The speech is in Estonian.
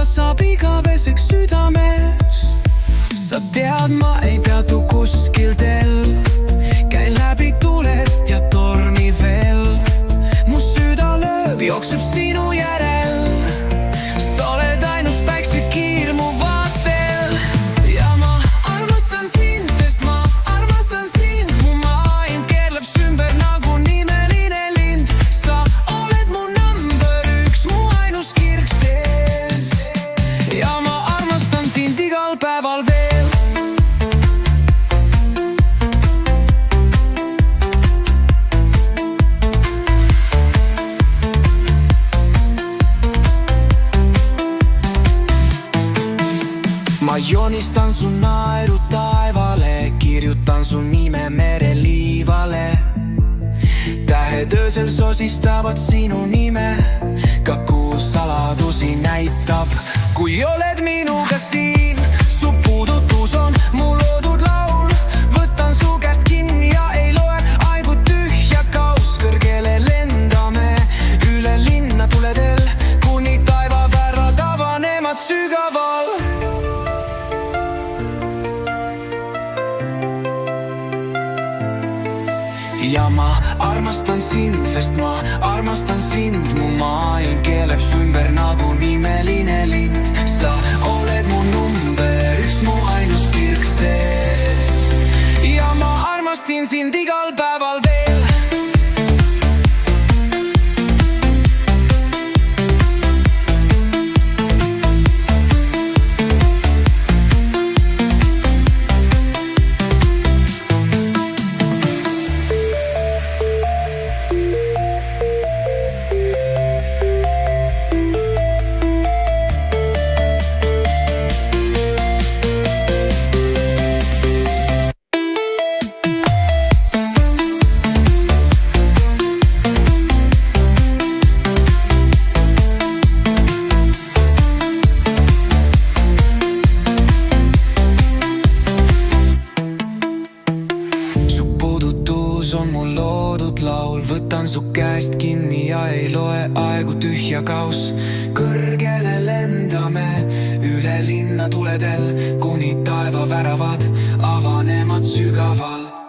ta saab igaveseks südames. Sa tead, ma ei peatu kuskil teel, käin läbi tuled ja tormi veel. Mu süda lööb, jookseb sinu järel. Sa oled ainus päiksekiir mu vaatel. Ja ma armastan sind, sest ma armastan sind. Mu maailm keerleb ümber nagu nimeline lind. Sa oled mu number üks, mu ainus kirg sees. Ja ma armastan sind igal päeval veel. Ma joonistan su naeru taevale, kirjutan su nime mereliivale. Tähed öösel sosistavad sinu nime, ka kuu saladusi näitab. Kui oled minuga siin, su puudutus on mu loodud laul. Võtan su käest kinni ja ei loe aegu tühja kaus. Kõrgele lendame üle linna tuledel, kuni taevavärad avanevad sügaval. Ja ma armastan sind, sest ma armastan sind. Mu maailm keeleb ümber nagu nimeline lind. Sa oled mu number üks, mu ainus kirg sees. Ja ma armastin sind igal päeval veel. On mu loodud laul, võtan su käest kinni ja ei loe aegu tühja kaus. Kõrgele lendame üle linna tuledel, kuni taevaväravad avanevad sügaval.